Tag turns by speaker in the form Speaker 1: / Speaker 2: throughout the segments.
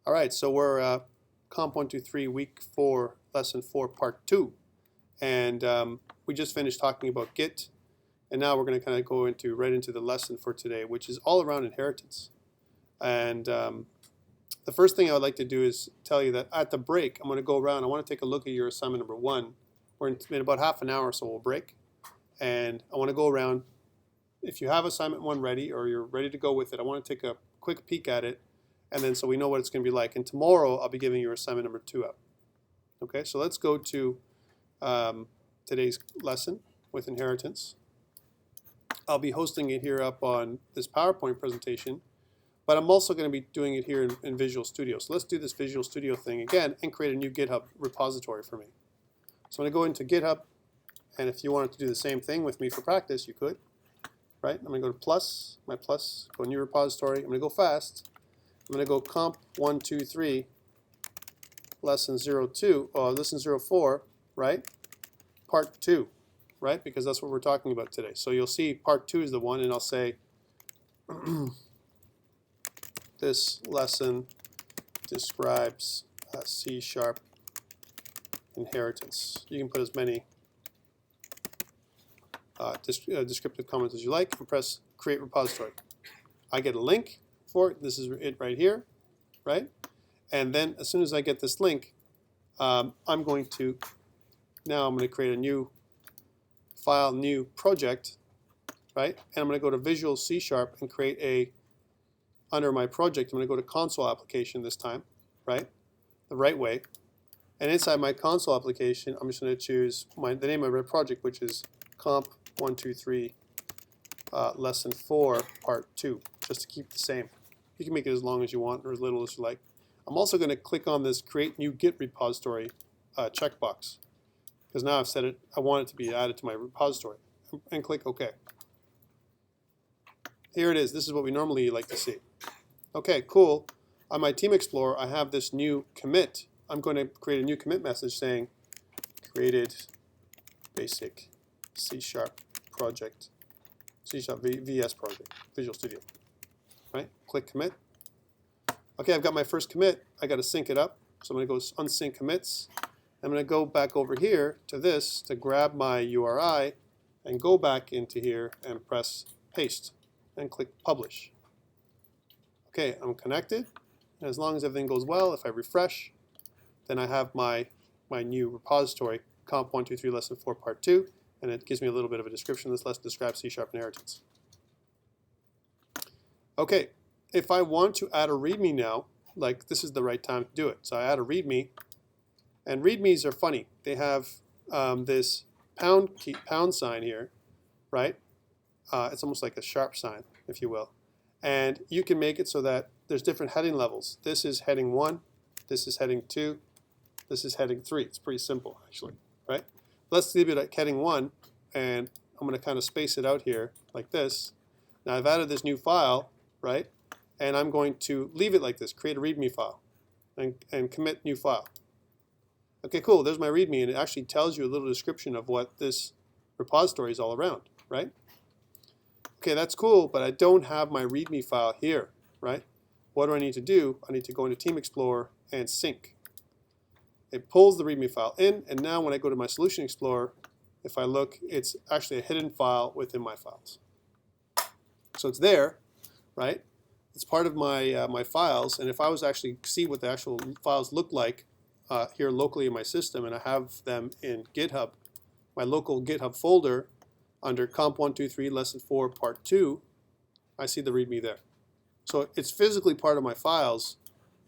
Speaker 1: All right, so we're COMP123 week 4, lesson 4, part 2. And we just finished talking about Git. And now we're going to kind of go right into the lesson for today, which is all around inheritance. And the first thing I would like to do is tell you that at the break, I'm going to go around. I want to take a look at your assignment number 1. We're in about half an hour, so we'll break. And I want to go around. If you have assignment 1 ready or you're ready to go with it, I want to take a quick peek at it. And then so we know what it's going to be like. And tomorrow I'll be giving you assignment number 2 out. Okay, so let's go to today's lesson with inheritance. I'll be hosting it here up on this PowerPoint presentation, but I'm also going to be doing it here in Visual Studio. So let's do this Visual Studio thing again and create a new GitHub repository for me. So I'm going to go into GitHub, and if you wanted to do the same thing with me for practice, you could. Right? I'm going to go to plus, my plus, go new repository. I'm going to go fast. I'm going to go COMP123 lesson 04, right? Part 2, right? Because that's what we're talking about today. So you'll see part 2 is the one, and I'll say this lesson describes C# inheritance. You can put as many descriptive comments as you like and press create repository. I get a link for it. This is it right here, right? And then as soon as I get this link, I'm going to create a new file, new project, right? And I'm going to go to Visual C# and create under my project, I'm going to go to console application this time, right? The right way. And inside my console application, I'm just going to choose the name of my project, which is COMP123 lesson 4 part 2, just to keep the same. You can make it as long as you want or as little as you like. I'm also going to click on this create new Git repository checkbox, because now I've said it, I want it to be added to my repository, and click OK. Here it is. This is what we normally like to see. Okay, cool. On my Team Explorer, I have this new commit. I'm going to create a new commit message saying created basic C# project, C# VS project, Visual Studio. Right? Click commit. Okay, I've got my first commit. I got to sync it up. So I'm going to go unsync commits. I'm going to go back over here to this to grab my URI and go back into here and press paste and click publish. Okay, I'm connected. And as long as everything goes well, if I refresh, then I have my new repository, COMP123 lesson 4 part 2, and it gives me a little bit of a description. This lesson describes C# inheritance. Okay, if I want to add a README now, like this is the right time to do it. So I add a README, and READMEs are funny. They have this pound sign here, right? It's almost like a sharp sign, if you will. And you can make it so that there's different heading levels. This is heading 1, this is heading 2, this is heading 3. It's pretty simple, actually, right? Let's leave it at heading 1, and I'm going to kind of space it out here like this. Now I've added this new file, right? And I'm going to leave it like this, create a README file, and commit new file. Okay, cool, there's my README, and it actually tells you a little description of what this repository is all around, right? Okay, that's cool, but I don't have my README file here, right? What do I need to do? I need to go into Team Explorer and sync. It pulls the README file in, and now when I go to my Solution Explorer, if I look, it's actually a hidden file within my files. So it's there, right? It's part of my my files, and if I was actually see what the actual files look like here locally in my system, and I have them in GitHub, my local GitHub folder under COMP123 lesson 4 part 2, I see the README there. So it's physically part of my files,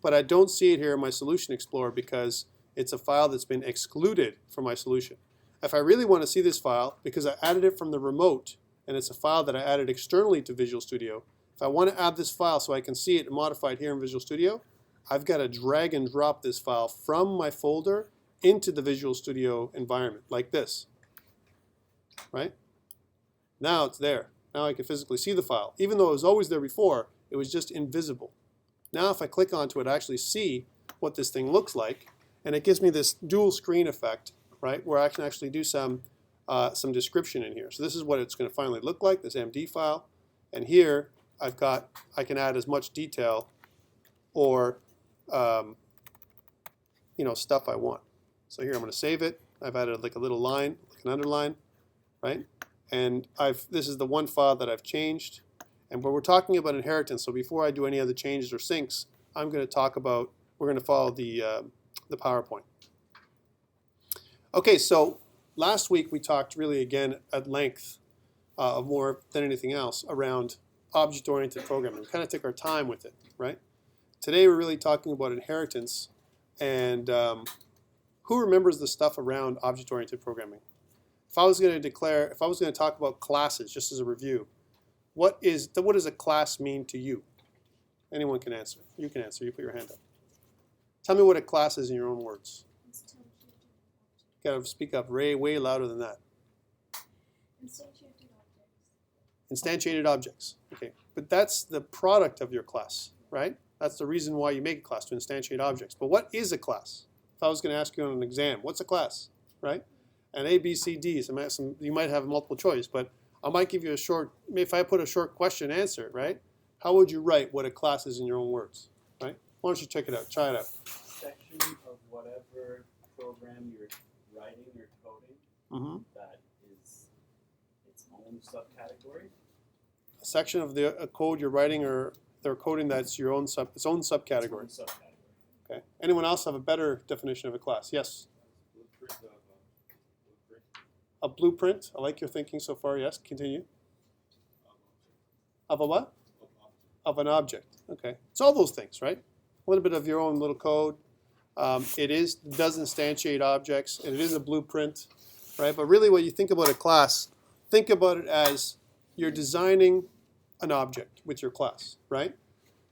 Speaker 1: but I don't see it here in my Solution Explorer because it's a file that's been excluded from my solution. If I really want to see this file, because I added it from the remote, and it's a file that I added externally to Visual Studio, if I want to add this file so I can see it modified here in Visual Studio, I've got to drag and drop this file from my folder into the Visual Studio environment, like this. Right? Now it's there. Now I can physically see the file. Even though it was always there before, it was just invisible. Now if I click onto it, I actually see what this thing looks like, and it gives me this dual screen effect, right, where I can actually do some description in here. So this is what it's going to finally look like, this MD file. And here I can add as much detail or stuff I want. So here I'm going to save it. I've added like a little line, like an underline, right? And this is the one file that I've changed. And we're talking about inheritance. So before I do any other changes or syncs, I'm going to talk about, we're going to follow the PowerPoint. Okay, so last week we talked really again at length, more than anything else, around object-oriented programming. We kind of took our time with it, right? Today we're really talking about inheritance and who remembers the stuff around object-oriented programming? If I was going to talk about classes, just as a review, what does a class mean to you? Anyone can answer. You can answer. You put your hand up. Tell me what a class is in your own words. You got to speak up way louder than that.
Speaker 2: Instantiated objects.
Speaker 1: Instantiated objects. Okay, but that's the product of your class, right? That's the reason why you make a class, to instantiate objects. But what is a class? If I was going to ask you on an exam, what's a class, right? And A, B, C, D. You might have multiple choice, but I might give you a short. If I put a short question answer, right? How would you write what a class is in your own words, right? Why don't you check it out? Try it out.
Speaker 3: Section of whatever program you're writing or coding that is its own subcategory.
Speaker 1: A section of the code you're writing or they're coding that's its own subcategory.
Speaker 3: Its own subcategory.
Speaker 1: Okay. Anyone else have a better definition of a class? Yes. A blueprint. I like your thinking so far. Yes. Continue. Of a what? Of an object. Okay. It's all those things, right? A little bit of your own little code. It does instantiate objects, and it is a blueprint, right? But really, when you think about a class, think about it as you're designing an object with your class, right?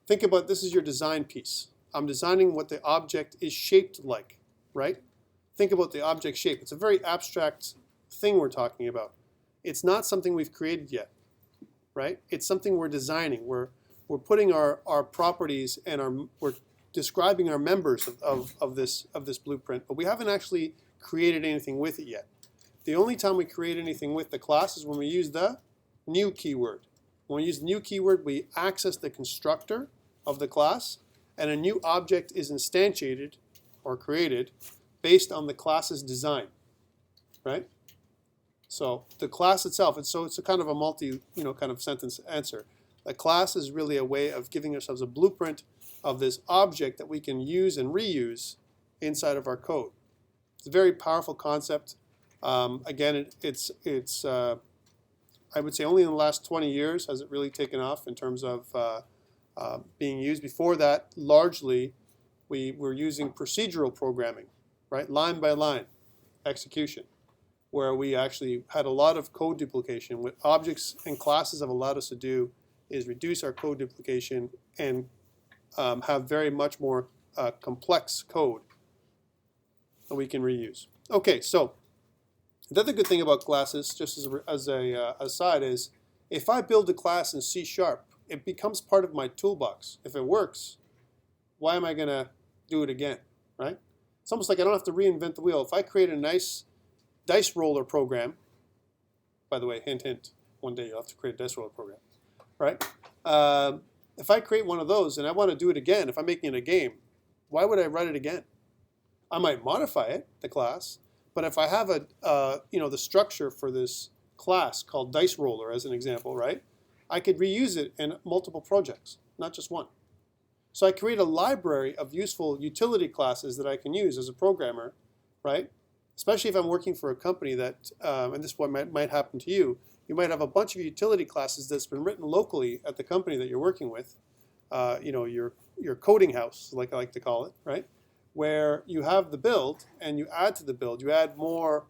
Speaker 1: Think about this is your design piece. I'm designing what the object is shaped like, right? Think about the object shape. It's a very abstract thing we're talking about. It's not something we've created yet, right? It's something we're designing. We're putting our properties and we're describing our members of this blueprint, but we haven't actually created anything with it yet. The only time we create anything with the class is when we use the new keyword. When we use the new keyword, we access the constructor of the class, and a new object is instantiated or created based on the class's design, right? So the class itself, it's a kind of a multi, kind of sentence answer. A class is really a way of giving ourselves a blueprint of this object that we can use and reuse inside of our code. It's a very powerful concept. Again, it's I would say only in the last 20 years has it really taken off in terms of being used. Before that, largely, we were using procedural programming, right? Line by line execution, where we actually had a lot of code duplication. What objects and classes have allowed us to do is reduce our code duplication and have very much more complex code that we can reuse. Okay, so the other good thing about classes, just as a aside, is if I build a class in C#, it becomes part of my toolbox. If it works, why am I going to do it again, right? It's almost like I don't have to reinvent the wheel. If I create a nice dice roller program, by the way, hint, hint, one day you'll have to create a dice roller program, right? If I create one of those and I want to do it again, if I'm making it a game, why would I write it again? I might modify it, the class, but if I have the structure for this class called dice roller as an example, right? I could reuse it in multiple projects, not just one. So I create a library of useful utility classes that I can use as a programmer, right? Especially if I'm working for a company that, and this one might happen to you, you might have a bunch of utility classes that's been written locally at the company that you're working with, your coding house, like I like to call it, right? Where you have the build and you add to the build, you add more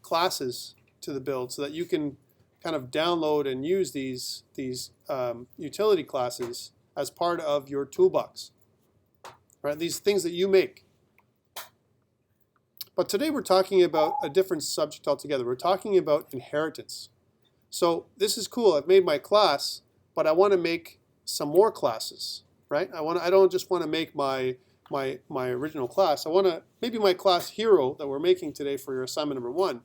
Speaker 1: classes to the build so that you can kind of download and use these utility classes as part of your toolbox, right? These things that you make. But today we're talking about a different subject altogether. We're talking about inheritance. So this is cool. I've made my class, but I want to make some more classes, right? I don't just want to make my original class. I want to, maybe my class hero that we're making today for your assignment number 1,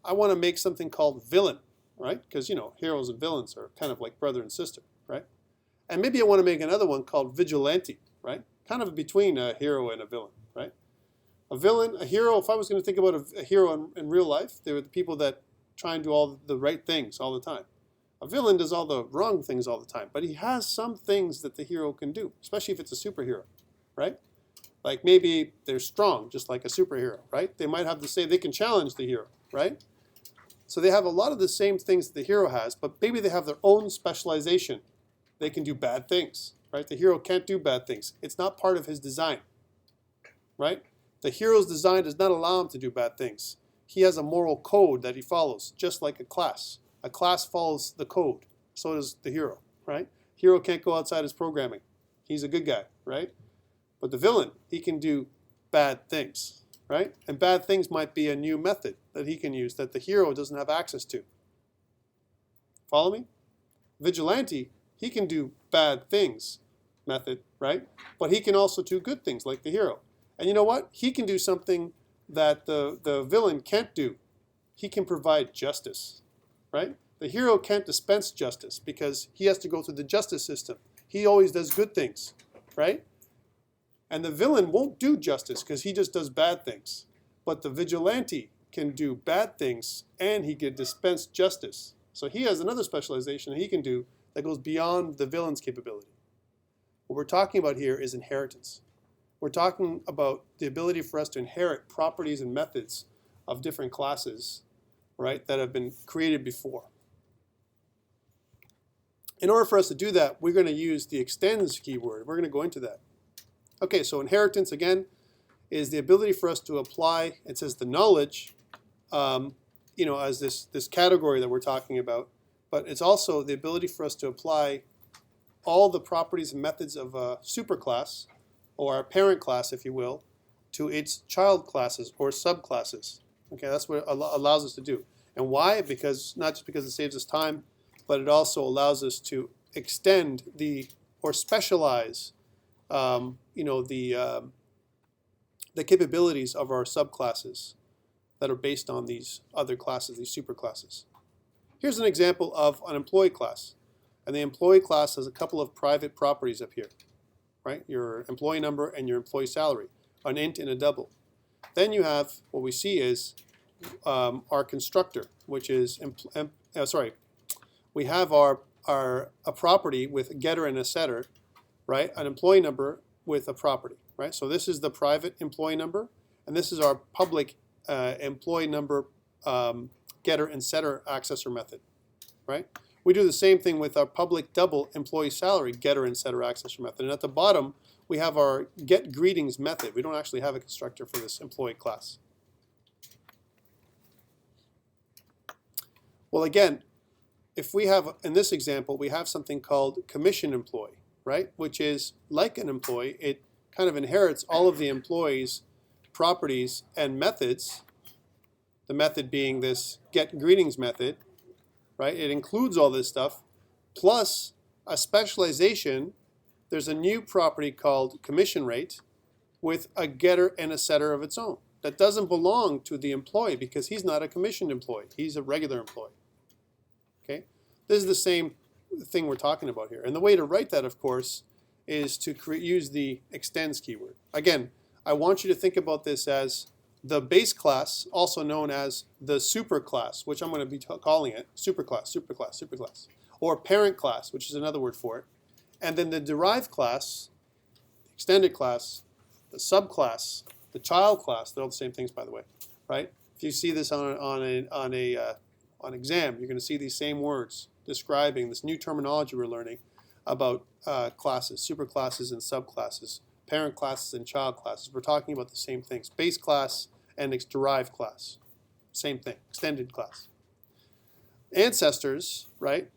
Speaker 1: I want to make something called villain, right? Because, heroes and villains are kind of like brother and sister, right? And maybe I want to make another one called vigilante, right? kind of between a hero and a villain, right? A hero, if I was going to think about a hero in real life, they were the people that try and do all the right things all the time. A villain does all the wrong things all the time, but he has some things that the hero can do, especially if it's a superhero, right? Like maybe they're strong, just like a superhero, right? They might have they can challenge the hero, right? So they have a lot of the same things that the hero has, but maybe they have their own specialization. They can do bad things, right? The hero can't do bad things. It's not part of his design, right? The hero's design does not allow him to do bad things. He has a moral code that he follows, just like a class. A class follows the code. So does the hero, right? Hero can't go outside his programming. He's a good guy, right? But the villain, he can do bad things, right? And bad things might be a new method that he can use that the hero doesn't have access to. Follow me? Vigilante, he can do bad things method, right? But he can also do good things like the hero. And you know what? He can do something that the villain can't do. He can provide justice, right? The hero can't dispense justice because he has to go through the justice system. He always does good things, right? And the villain won't do justice because he just does bad things. But the vigilante can do bad things and he can dispense justice. So he has another specialization he can do that goes beyond the villain's capability. What we're talking about here is inheritance. We're talking about the ability for us to inherit properties and methods of different classes, right, that have been created before. In order for us to do that, we're going to use the extends keyword. We're going to go into that. Okay, so inheritance, again, is the ability for us to apply, it says the knowledge, as this category that we're talking about, but it's also the ability for us to apply all the properties and methods of a superclass, or a parent class, if you will, to its child classes or subclasses. Okay, that's what it allows us to do. And why? Because not just because it saves us time, but it also allows us to extend or specialize the capabilities of our subclasses that are based on these other classes, these superclasses. Here's an example of an employee class. And the employee class has a couple of private properties up here, right? Your employee number and your employee salary, an int and a double. Then you have, what we see is our constructor, which is, we have a property with a getter and a setter, right? An employee number with a property, right? So this is the private employee number, and this is our public employee number getter and setter accessor method, right? We do the same thing with our public double employee salary getter and setter accessor method. And at the bottom, we have our get greetings method. We don't actually have a constructor for this employee class. Well, again, if we have, in this example, we have something called commission employee, right? Which is like an employee. It kind of inherits all of the employee's properties and methods. The method being this get greetings method, right? It includes all this stuff, plus a specialization. There's a new property called commission rate with a getter and a setter of its own. That doesn't belong to the employee because he's not a commissioned employee. He's a regular employee. Okay? This is the same thing we're talking about here. And the way to write that, of course, is to use the extends keyword. Again, I want you to think about this as the base class, also known as the superclass, which I'm going to be calling it, superclass, or parent class, which is another word for it. And then the derived class, the extended class, the subclass, the child class, they're all the same things, by the way, right? If you see this on exam, you're going to see these same words describing this new terminology we're learning about classes, superclasses and subclasses, parent classes and child classes. We're talking about the same things. Base class and derived class. Same thing. Extended class. Ancestors, right,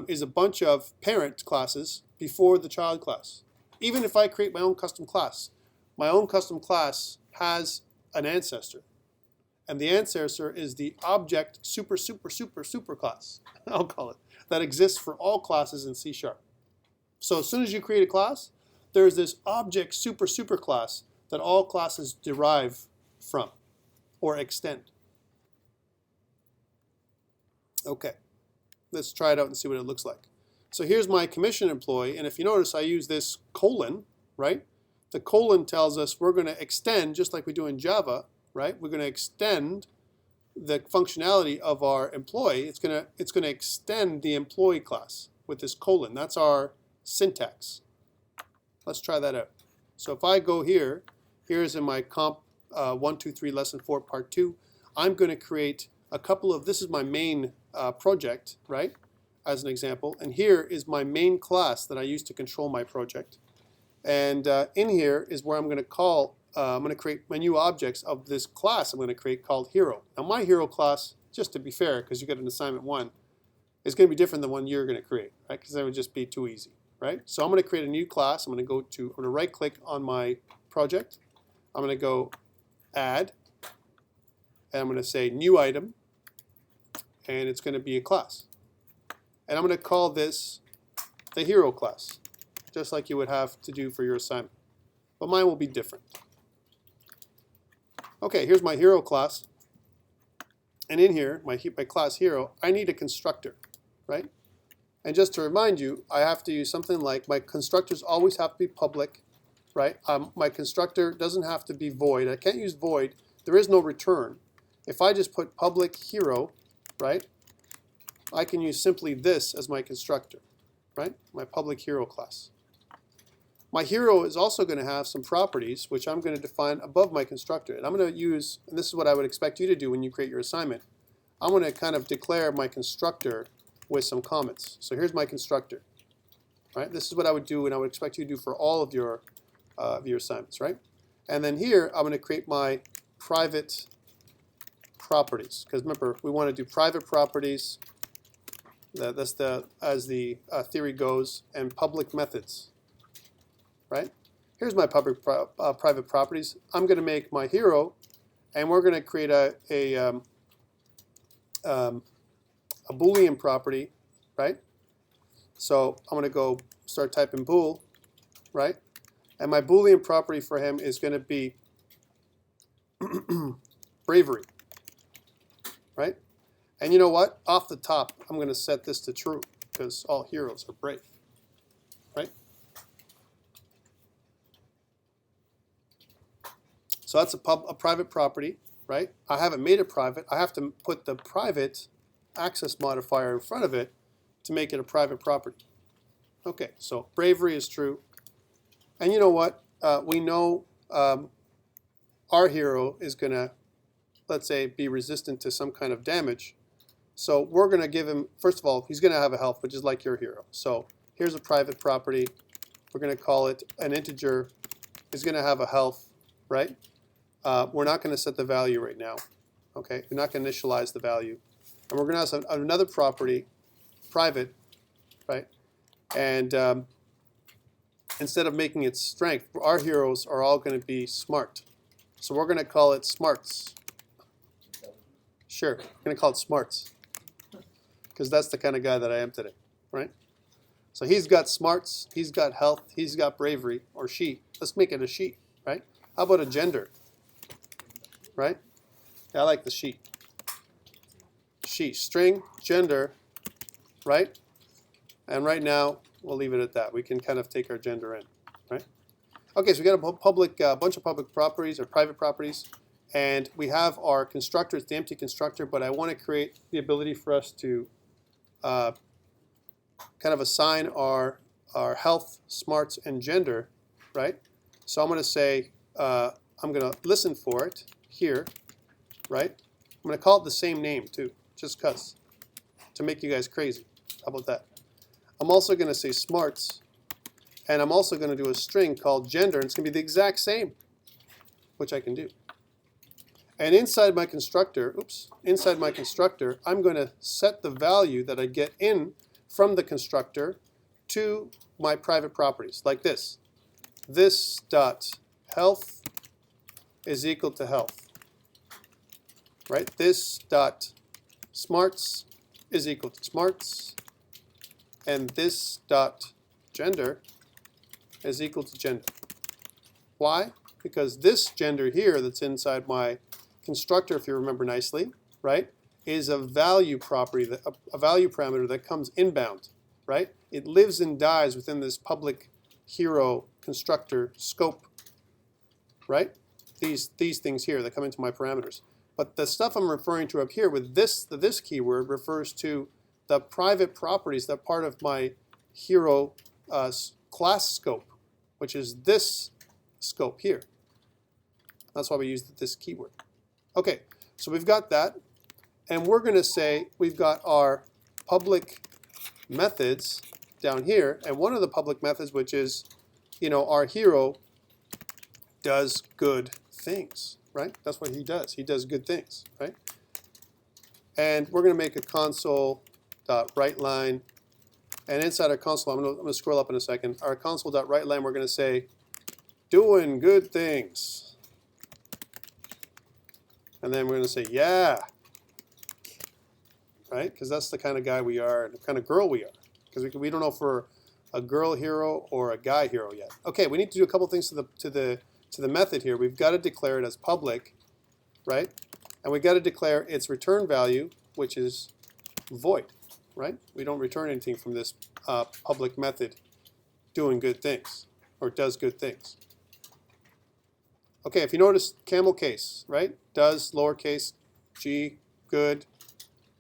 Speaker 1: is a bunch of parent classes before the child class. Even if I create my own custom class has an ancestor. And the ancestor is the object super class, I'll call it, that exists for all classes in C#. So as soon as you create a class, there's this object super class that all classes derive from or extend. Okay, let's try it out and see what it looks like. So here's my commission employee, and if you notice, I use this colon, right? The colon tells us we're going to extend, just like we do in Java, right? We're going to extend the functionality of our employee. It's going to extend the employee class with this colon. That's our syntax. Let's try that out. So if I go here, here's in my COMP123 lesson 4 part 2, I'm going to create a couple of, this is my main project, right, as an example, and here is my main class that I use to control my project. And in here is where I'm going to call, I'm going to create my new objects of this class I'm going to create called hero. Now my hero class, just to be fair, because you got an assignment 1, is going to be different than one you're going to create, right, because that would just be too easy, right? So I'm going to create a new class. I'm going to right click on my project. I'm going to go add, and I'm going to say new item, and it's going to be a class. And I'm going to call this the hero class, just like you would have to do for your assignment. But mine will be different. Okay, here's my hero class. And in here, my class hero, I need a constructor, right? And just to remind you, I have to use something like my constructors always have to be public, right? My constructor doesn't have to be void. I can't use void. There is no return. If I just put public hero, right, I can use simply this as my constructor, right? My public hero class. My hero is also going to have some properties which I'm going to define above my constructor. And I'm going to use, and this is what I would expect you to do when you create your assignment, I'm going to kind of declare my constructor with some comments. So here's my constructor, right? This is what I would do and I would expect you to do for all of your assignments, right? And then here I'm going to create my private properties, because remember we want to do private properties. That's as the theory goes, and public methods, right? Here's my private properties. I'm going to make my hero, and we're going to create a Boolean property, right? So I'm going to go start typing bool, right? And my Boolean property for him is going to be bravery, right? And you know what? Off the top, I'm going to set this to true because all heroes are brave, right? So that's a private property, right? I haven't made it private. I have to put the private access modifier in front of it to make it a private property. Okay, so bravery is true. And you know what? We know our hero is going to, let's say, be resistant to some kind of damage. So we're going to give him, first of all, he's going to have a health, which is like your hero. So here's a private property. We're going to call it an integer. He's going to have a health, right? We're not going to set the value right now. Okay, we're not going to initialize the value. And we're going to have another property, private, right? And instead of making it strength, our heroes are all going to be smart. So we're going to call it smarts. Sure, we're going to call it smarts, because that's the kind of guy that I am today, right? So he's got smarts, he's got health, he's got bravery, or she. Let's make it a she, right? How about a gender, right? Yeah, I like the she. She, string, gender, right? And right now, we'll leave it at that. We can kind of take our gender in, right? Okay, so we got a bunch of public properties or private properties. And we have our constructor, it's the empty constructor, but I want to create the ability for us to kind of assign our health, smarts, and gender, right? So I'm going to say, I'm going to listen for it here, right? I'm going to call it the same name too, just because, to make you guys crazy. How about that? I'm also going to say smarts, and I'm also going to do a string called gender, and it's going to be the exact same, which I can do. And inside my constructor, I'm going to set the value that I get in from the constructor to my private properties, like this. This dot health is equal to health, right? This dot smarts is equal to smarts, and this dot gender is equal to gender. Why? Because this gender here that's inside my constructor, if you remember nicely, right, is a value property, a value parameter that comes inbound, right? It lives and dies within this public hero constructor scope right? These things here that come into my parameters. But the stuff I'm referring to up here with this keyword refers to the private properties that part of my hero class scope, which is this scope here. That's why we used this keyword. Okay, so we've got that. And we're going to say we've got our public methods down here. And one of the public methods, which is, our hero does good things, right? That's what he does. He does good things, right? And we're going to make a console.writeLine. And inside our console, I'm going to scroll up in a second. Our console.writeLine, we're going to say, doing good things. And then we're going to say, yeah. Right? Because that's the kind of guy we are, and the kind of girl we are. Because we don't know if we're a girl hero or a guy hero yet. Okay, we need to do a couple things to the method here. We've got to declare it as public, right? And we've got to declare its return value, which is void, right? We don't return anything from this public method doing good things, or does good things. Okay, if you notice camel case, right? Does lowercase g, good,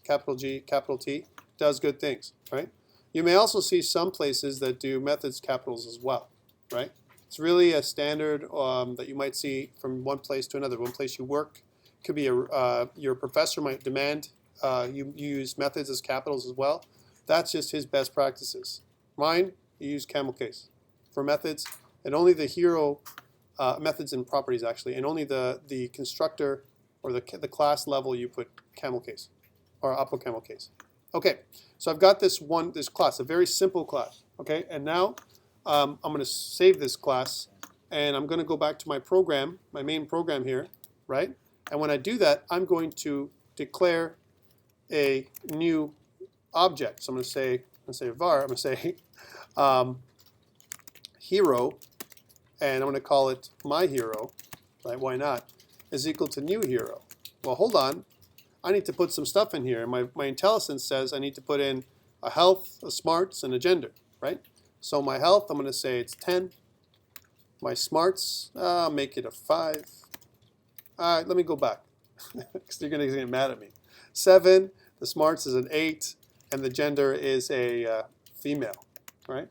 Speaker 1: capital G, capital T, does good things, right? You may also see some places that do methods capitals as well, right? It's really a standard that you might see from one place to another. One place you work, could be your professor might demand you use methods as capitals as well. That's just his best practices. Mine, you use camel case for methods, and only the hero methods and properties actually, and only the constructor or the class level you put camel case. Or upper camel case. Okay, so I've got this class, a very simple class. Okay, and now I'm going to save this class, and I'm going to go back to my program, my main program here, right? And when I do that, I'm going to declare a new object. So I'm going to say var. I'm going to say hero, and I'm going to call it my hero. Right? Why not? Is equal to new hero. Well, hold on. I need to put some stuff in here. My IntelliSense says I need to put in a health, a smarts, and a gender, right? So my health, I'm going to say it's 10. My smarts, I'll make it a 5. All right, let me go back because you're going to get mad at me. 7, the smarts is an 8, and the gender is a female, right?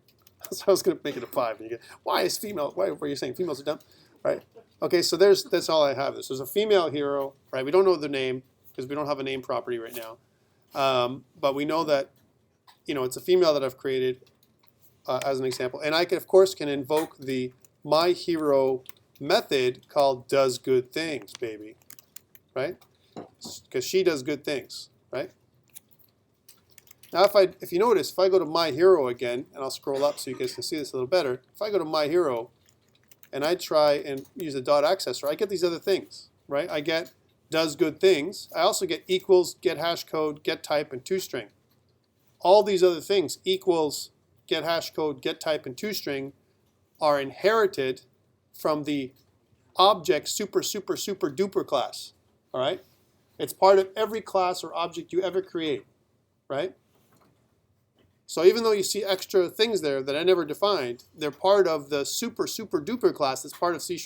Speaker 1: So I was going to make it a 5. And you get, why is female? Why were you saying females are dumb, right? Okay, so that's all I have. There's a female hero, right? We don't know the name, because we don't have a name property right now. But we know that, it's a female that I've created as an example. And I, of course, can invoke the my hero method called does good things, baby. Right? Because she does good things, right? Now, if you notice, if I go to my hero again, and I'll scroll up so you guys can see this a little better. If I go to my hero, and I try and use the dot accessor, I get these other things, right? I get does good things. I also get equals, get hash code, get type, and toString. All these other things, equals, get hash code, get type, and toString, are inherited from the object super duper class. All right? It's part of every class or object you ever create, right? So even though you see extra things there that I never defined, they're part of the super duper class that's part of C#.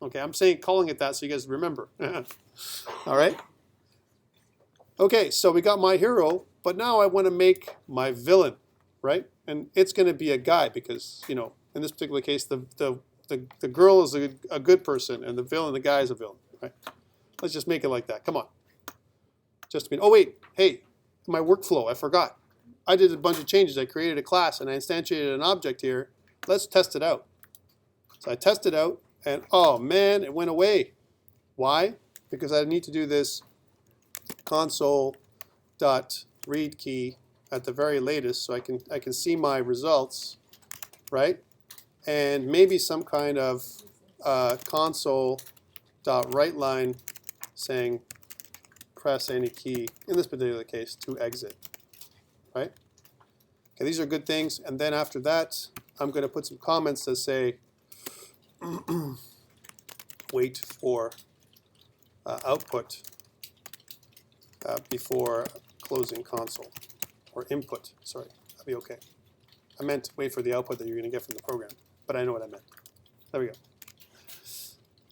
Speaker 1: Okay, I'm calling it that so you guys remember. All right? Okay, so we got my hero, but now I want to make my villain, right? And it's going to be a guy because, in this particular case, the girl is a good person and the guy is a villain, right? Let's just make it like that. Come on. Oh, wait. Hey, my workflow, I forgot. I did a bunch of changes. I created a class and I instantiated an object here. Let's test it out. So I tested it out. And oh man, it went away. Why? Because I need to do this console.read key at the very latest so I can see my results, right? And maybe some kind of console.writeLine saying press any key, in this particular case, to exit, right? Okay, these are good things. And then after that, I'm going to put some comments that say, wait for output before closing console, or input, sorry, that'd be okay. I meant wait for the output that you're going to get from the program, but I know what I meant. There we go.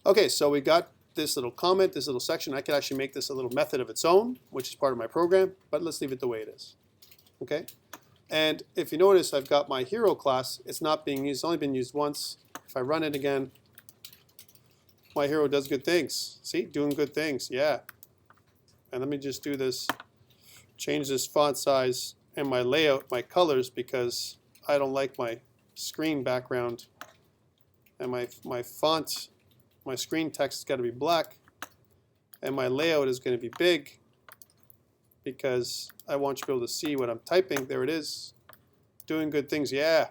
Speaker 1: Okay, so we got this little comment, this little section. I could actually make this a little method of its own, which is part of my program, but let's leave it the way it is. Okay, and if you notice, I've got my hero class. It's not being used, it's only been used once. If I run it again, my hero does good things. See, doing good things, yeah. And let me just do this, change this font size and my layout, my colors, because I don't like my screen background and my font, my screen text has got to be black, and my layout is going to be big because I want you to be able to see what I'm typing. There it is. Doing good things, yeah.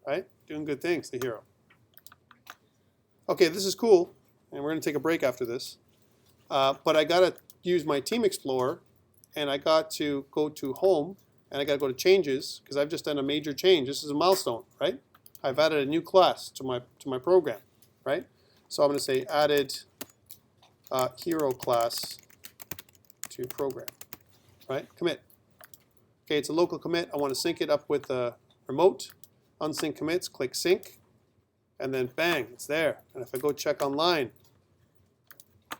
Speaker 1: Right? Doing good things, the hero. Okay, this is cool, and we're going to take a break after this. But I got to use my Team Explorer, and I got to go to Home, and I got to go to Changes, because I've just done a major change. This is a milestone, right? I've added a new class to my program, right? So I'm going to say added hero class to program, right? Commit. Okay, it's a local commit. I want to sync it up with remote. Unsync commits, click sync, and then bang, it's there. And if I go check online,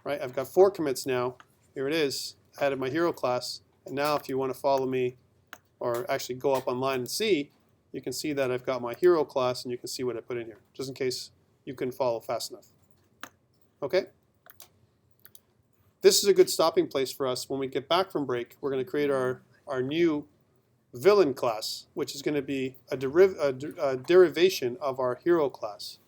Speaker 1: right, I've got 4 commits now. Here it is. Added my hero class. And now if you want to follow me or actually go up online and see, you can see that I've got my hero class and you can see what I put in here, just in case you couldn't follow fast enough. Okay? This is a good stopping place for us. When we get back from break, we're going to create our new villain class, which is going to be a derivation of our hero class.